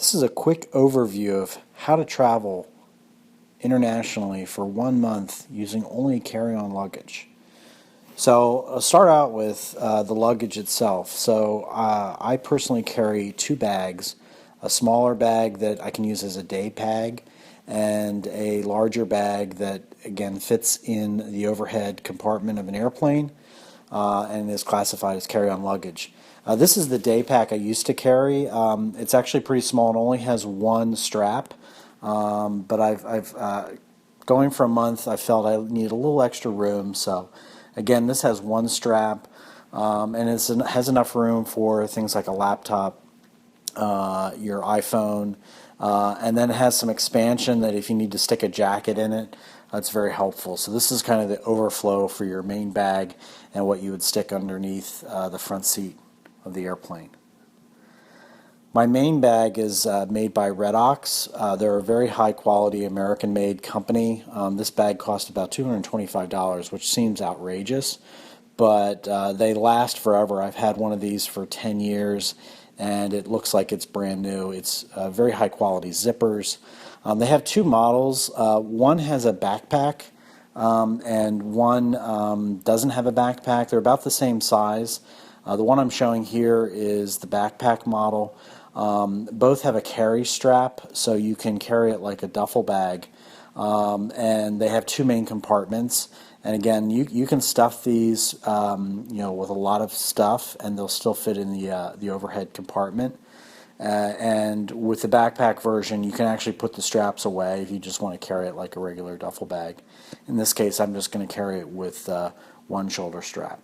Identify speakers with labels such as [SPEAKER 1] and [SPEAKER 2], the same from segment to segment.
[SPEAKER 1] This is a quick overview of how to travel internationally for 1 month using only carry-on luggage. So I'll start out with the luggage itself. So I personally carry 2 bags, a smaller bag that I can use as a day bag, and a larger bag that again fits in the overhead compartment of an airplane and is classified as carry-on luggage. This is the day pack I used to carry. It's actually pretty small. It only has one strap, but I've going for a month, I felt I needed a little extra room. So again, this has one strap, and it has enough room for things like a laptop, your iPhone, and then it has some expansion that if you need to stick a jacket in it, that's very helpful. So this is kind of the overflow for your main bag and what you would stick underneath the front seat of the airplane. My main bag is made by Red-Oxx. They're a very high quality American made company. This bag cost about $225, which seems outrageous, but they last forever. I've had one of these for 10 years and it looks like it's brand new. It's very high quality zippers. They have 2 models. One has a backpack and one doesn't have a backpack. They're about the same size. The one I'm showing here is the backpack model. Both have a carry strap, so you can carry it like a duffel bag. And they have 2 main compartments. And again, you can stuff these, with a lot of stuff, and they'll still fit in the overhead compartment. And with the backpack version, you can actually put the straps away if you just want to carry it like a regular duffel bag. In this case, I'm just going to carry it with one shoulder strap.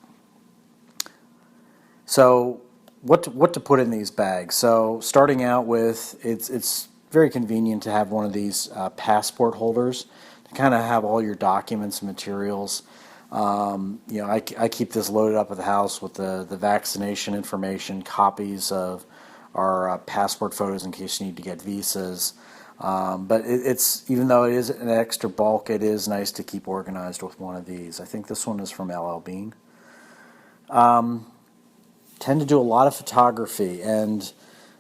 [SPEAKER 1] So what to put in these bags? So starting out with, it's very convenient to have one of these passport holders to kind of have all your documents and materials. I keep this loaded up at the house with the vaccination information, copies of our passport photos in case you need to get visas. But it's even though it is an extra bulk, it is nice to keep organized with one of these. I think this one is from LL Bean. Tend to do a lot of photography, and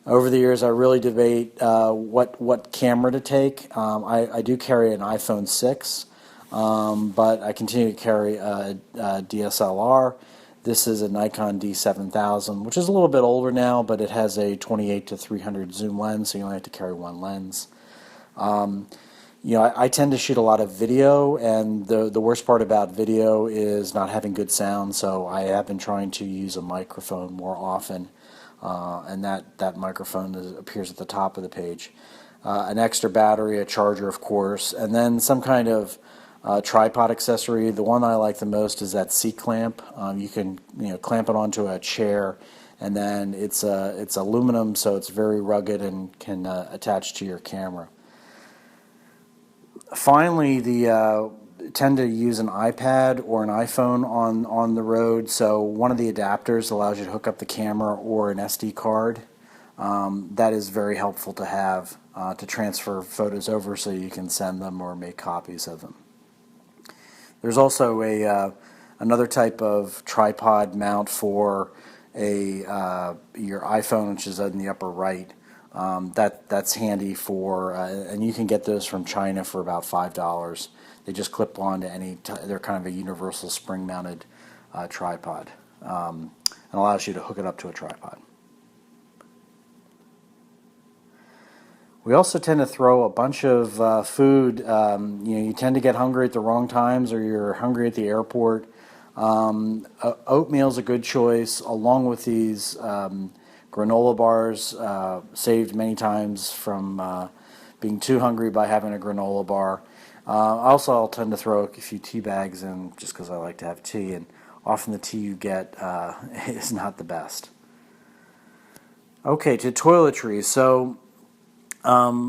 [SPEAKER 1] over the years I really debate what camera to take. I do carry an iPhone 6, but I continue to carry a DSLR. This is a Nikon D7000, which is a little bit older now, but it has a 28 to 300 zoom lens, so you only have to carry one lens. I tend to shoot a lot of video, and the worst part about video is not having good sound, so I have been trying to use a microphone more often, and that microphone appears at the top of the page. An extra battery, a charger, of course, and then some kind of tripod accessory. The one I like the most is that seat clamp. You can clamp it onto a chair, and then it's aluminum, so it's very rugged and can attach to your camera. Finally, tend to use an iPad or an iPhone on the road. So one of the adapters allows you to hook up the camera or an SD card. That is very helpful to have to transfer photos over so you can send them or make copies of them. There's also another type of tripod mount for your iPhone, which is in the upper right. That's handy for, and you can get those from China for about $5. They just clip on to they're kind of a universal spring-mounted tripod, and allows you to hook it up to a tripod. We also tend to throw a bunch of food. You tend to get hungry at the wrong times, or you're hungry at the airport. Oatmeal's a good choice, along with these granola bars, saved many times from being too hungry by having a granola bar. Also, I'll tend to throw a few tea bags in just because I like to have tea, and often the tea you get is not the best. Okay, to toiletries. So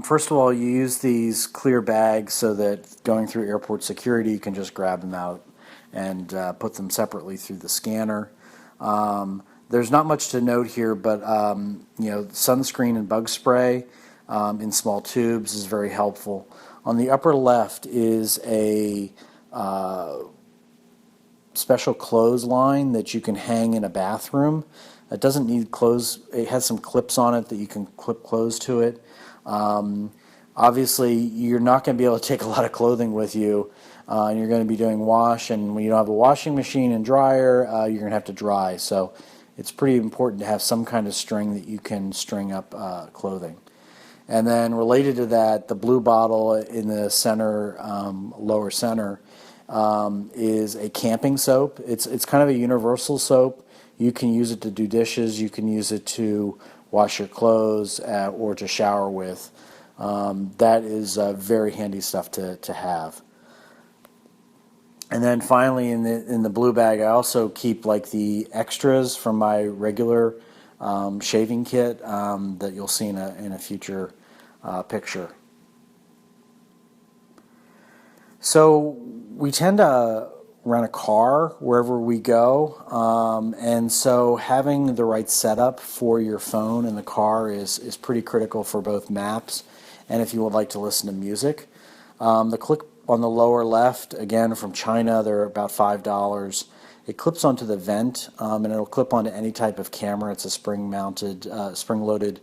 [SPEAKER 1] first of all, you use these clear bags so that going through airport security, you can just grab them out and put them separately through the scanner. There's not much to note here, but sunscreen and bug spray in small tubes is very helpful. On the upper left is a special clothesline that you can hang in a bathroom. It doesn't need clothes. It has some clips on it that you can clip clothes to it. Obviously, you're not going to be able to take a lot of clothing with you, and you're going to be doing wash, and when you don't have a washing machine and dryer, you're going to have to dry. So it's pretty important to have some kind of string that you can string up clothing. And then related to that, the blue bottle in the center, lower center, is a camping soap. It's kind of a universal soap. You can use it to do dishes. You can use it to wash your clothes or to shower with. That is very handy stuff to have. And then finally, in the blue bag, I also keep like the extras from my regular shaving kit that you'll see in a future picture. So we tend to rent a car wherever we go, and so having the right setup for your phone in the car is pretty critical for both maps and if you would like to listen to music. The clip on the lower left, again from China, they're about $5. It clips onto the vent, and it'll clip onto any type of camera. It's a spring-mounted, spring-loaded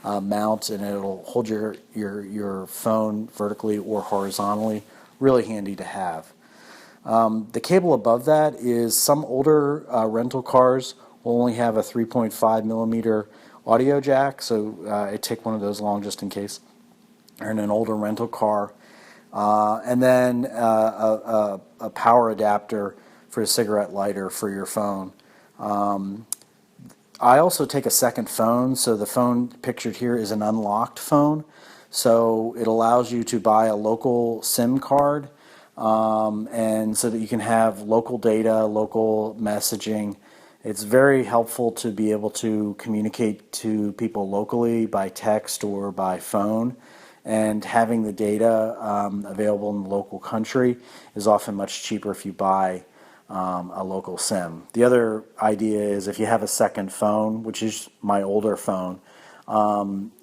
[SPEAKER 1] mount, and it'll hold your phone vertically or horizontally. Really handy to have. The cable above that is some older rental cars will only have a 3.5 millimeter audio jack, so I take one of those along just in case. Or in an older rental car. And then a power adapter for a cigarette lighter for your phone. I also take a second phone, so the phone pictured here is an unlocked phone. So it allows you to buy a local SIM card, and so that you can have local data, local messaging. It's very helpful to be able to communicate to people locally by text or by phone. And having the data available in the local country is often much cheaper if you buy a local SIM. The other idea is if you have a second phone, which is my older phone,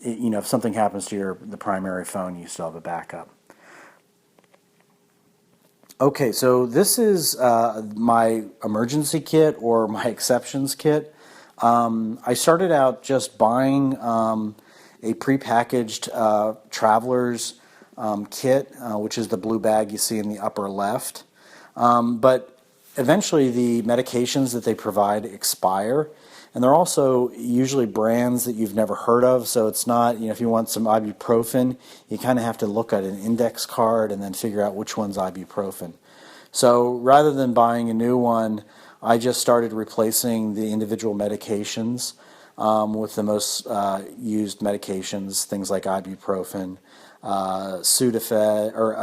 [SPEAKER 1] if something happens to the primary phone, you still have a backup. Okay, so this is my emergency kit or my exceptions kit. I started out just buying a prepackaged traveler's kit, which is the blue bag you see in the upper left. But eventually the medications that they provide expire, and they're also usually brands that you've never heard of, so it's not, if you want some ibuprofen, you kind of have to look at an index card and then figure out which one's ibuprofen. So rather than buying a new one, I just started replacing the individual medications with the most used medications, things like ibuprofen, Sudafed, or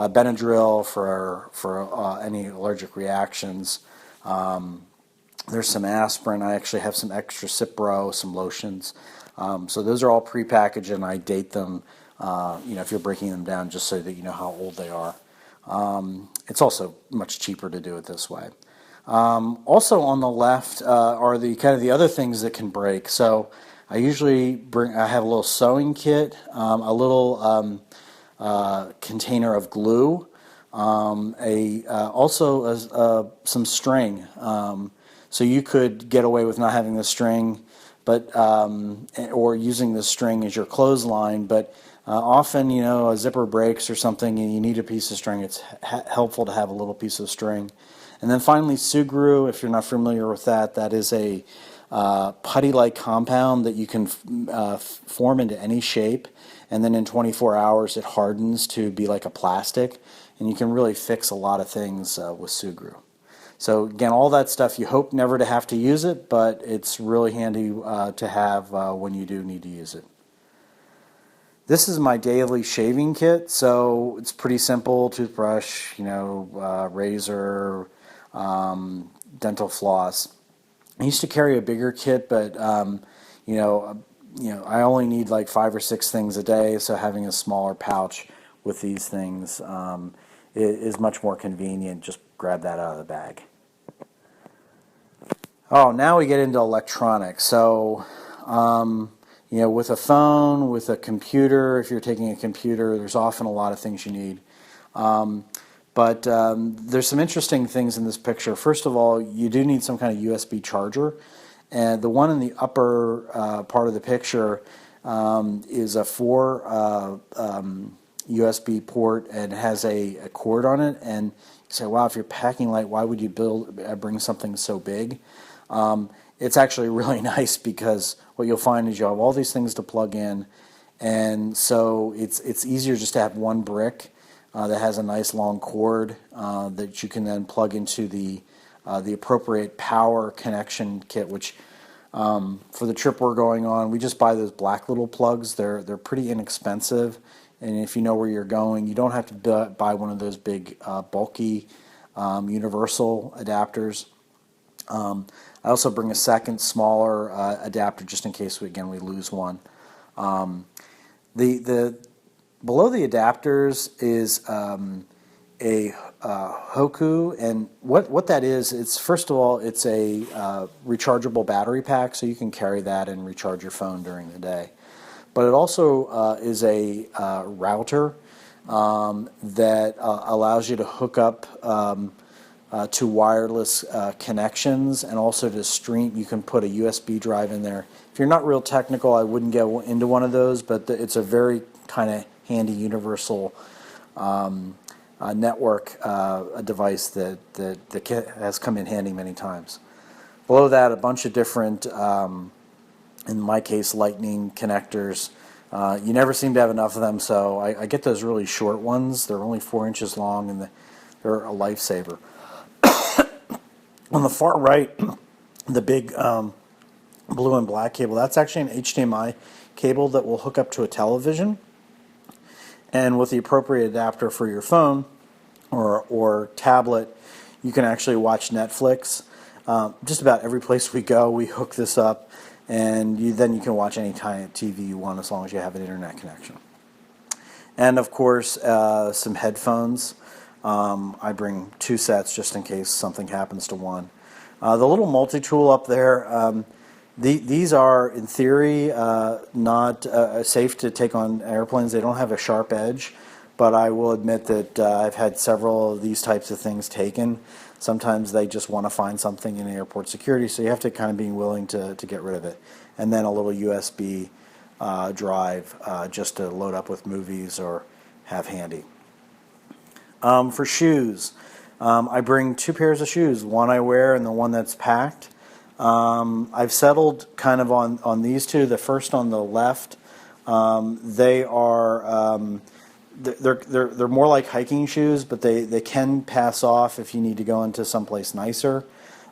[SPEAKER 1] Benadryl for any allergic reactions. There's some aspirin. I actually have some extra Cipro, some lotions. So those are all prepackaged, and I date them. If you're breaking them down, just so that you know how old they are. It's also much cheaper to do it this way. Also on the left are the kind of the other things that can break. So I usually I have a little sewing kit, a little container of glue, also some string. So you could get away with not having the string, but or using the string as your clothesline. But often, a zipper breaks or something, and you need a piece of string. It's helpful to have a little piece of string. And then finally, Sugru, if you're not familiar with that, that is a putty-like compound that you can form into any shape, and then in 24 hours it hardens to be like a plastic, and you can really fix a lot of things with Sugru. So again, all that stuff, you hope never to have to use it, but it's really handy to have when you do need to use it. This is my daily shaving kit, so it's pretty simple: toothbrush, razor, dental floss. I used to carry a bigger kit, but I only need like 5 or 6 things a day, so having a smaller pouch with these things is much more convenient. Just grab that out of the bag. Oh, now we get into electronics. So, with a phone, with a computer, if you're taking a computer, there's often a lot of things you need. But there's some interesting things in this picture. First of all, you do need some kind of USB charger. And the one in the upper part of the picture is a 4 USB port and has a cord on it. And you say, wow, if you're packing light, why would you bring something so big? It's actually really nice because what you'll find is you'll have all these things to plug in, and so it's easier just to have one brick that has a nice long cord that you can then plug into the appropriate power connection kit, which for the trip we're going on, we just buy those black little plugs. They're pretty inexpensive, and if you know where you're going, you don't have to buy one of those big bulky universal adapters. I also bring a second smaller adapter just in case we lose one. The below the adapters is a Hoku, and what that is, it's first of all it's a rechargeable battery pack, so you can carry that and recharge your phone during the day. But it also is a router that allows you to hook up to wireless connections, and also to stream. You can put a USB drive in there. If you're not real technical, I wouldn't get into one of those, but it's a very kind of handy universal network a device that has come in handy many times. Below that, a bunch of different, in my case, lightning connectors. You never seem to have enough of them, so I get those really short ones. They're only 4 inches long, and they're a lifesaver. On the far right, the big blue and black cable, that's actually an HDMI cable that will hook up to a television. And with the appropriate adapter for your phone or tablet, you can actually watch Netflix. Just about every place we go, we hook this up, and then you can watch any kind of TV you want as long as you have an internet connection. And of course, some headphones. I bring 2 sets just in case something happens to one. The little multi-tool up there, these are, in theory, not safe to take on airplanes. They don't have a sharp edge, but I will admit that I've had several of these types of things taken. Sometimes they just want to find something in airport security, so you have to kind of be willing to get rid of it. And then a little USB drive just to load up with movies or have handy. For shoes, I bring 2 pairs of shoes, one I wear and the one that's packed. I've settled kind of on these two. The first on the left, they are they're more like hiking shoes, but they can pass off if you need to go into someplace nicer.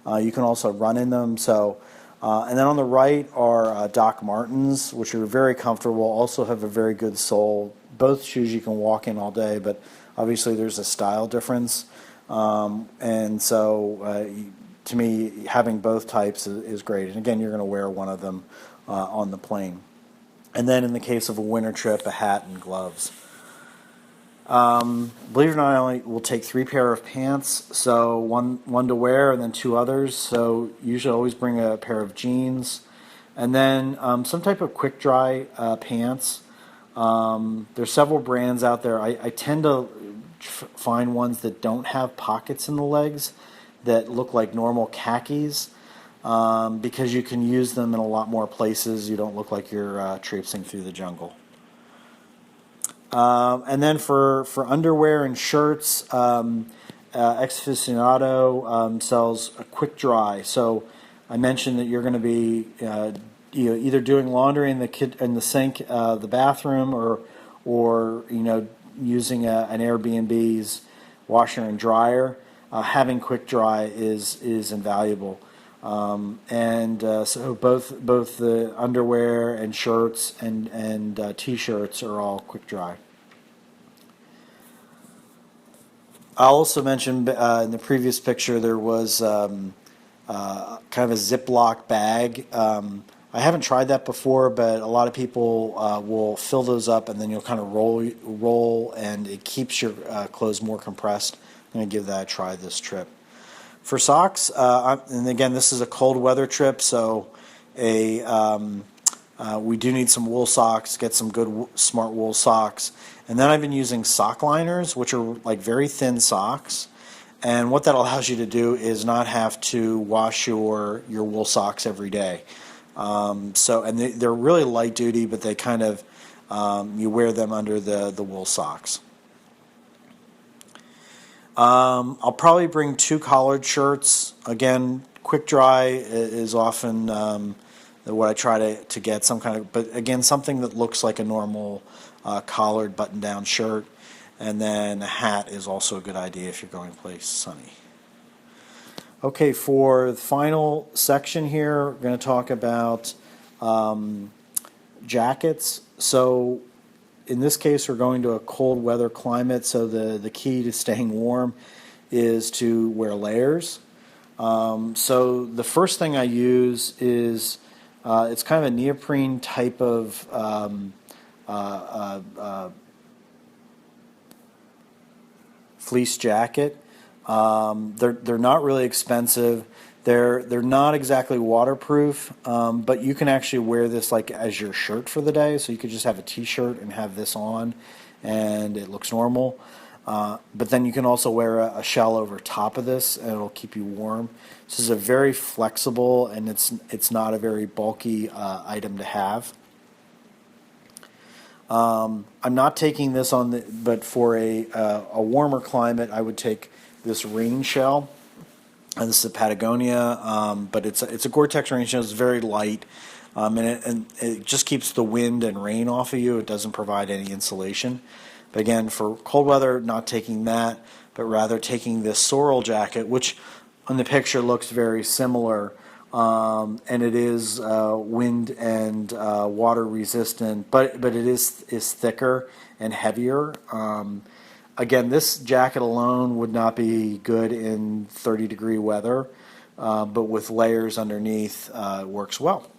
[SPEAKER 1] You can also run in them. So, and then on the right are Doc Martens, which are very comfortable. Also have a very good sole. Both shoes you can walk in all day, but obviously there's a style difference, and so to me, having both types is great. And again, you're going to wear one of them on the plane. And then in the case of a winter trip, a hat and gloves. Believe it or not, I only will take 3 pair of pants, so one to wear and then 2 others. So usually always bring a pair of jeans, and then some type of quick dry pants. There's several brands out there. I tend to find ones that don't have pockets in the legs that look like normal khakis, because you can use them in a lot more places. You don't look like you're traipsing through the jungle. And then for underwear and shirts, Exficionado sells a quick dry. So I mentioned that you're going to be either doing laundry in the sink, the bathroom, or using an Airbnb's washer and dryer. Having quick dry is invaluable. So both the underwear and shirts and t-shirts are all quick dry. I'll also mention in the previous picture there was kind of a Ziploc bag. I haven't tried that before, but a lot of people will fill those up, and then you'll kind of roll, and it keeps your clothes more compressed. I'm going to give that a try this trip. For socks, and again, this is a cold weather trip, so we do need some wool socks. Get some good smart wool socks, and then I've been using sock liners, which are like very thin socks, And what that allows you to do is not have to wash your wool socks every day. And they're really light duty, but they kind of, you wear them under the wool socks. I'll probably bring 2 collared shirts. Again, quick dry is often what I try to get, some kind of, but again, something that looks like a normal collared button-down shirt. And then a hat is also a good idea if you're going to place sunny. Okay, for the final section here, we're going to talk about jackets. So in this case, we're going to a cold weather climate, so the key to staying warm is to wear layers. So the first thing I use is it's kind of a neoprene type of fleece jacket. They're not really expensive. They're not exactly waterproof, but you can actually wear this like as your shirt for the day. So you could just have a t-shirt and have this on, and it looks normal. But then you can also wear a shell over top of this, and it'll keep you warm. This is a very flexible, and it's not a very bulky item to have. I'm not taking this on, but for a warmer climate, I would take this rain shell. And this is a Patagonia, but it's a Goretex rain shell. It's very light, and it just keeps the wind and rain off of you. It doesn't provide any insulation. But again, for cold weather, not taking that, but rather taking this sorrel jacket, which on the picture looks very similar. And it is wind and water resistant, but it is thicker and heavier. Again, this jacket alone would not be good in 30-degree weather, but with layers underneath, it works well.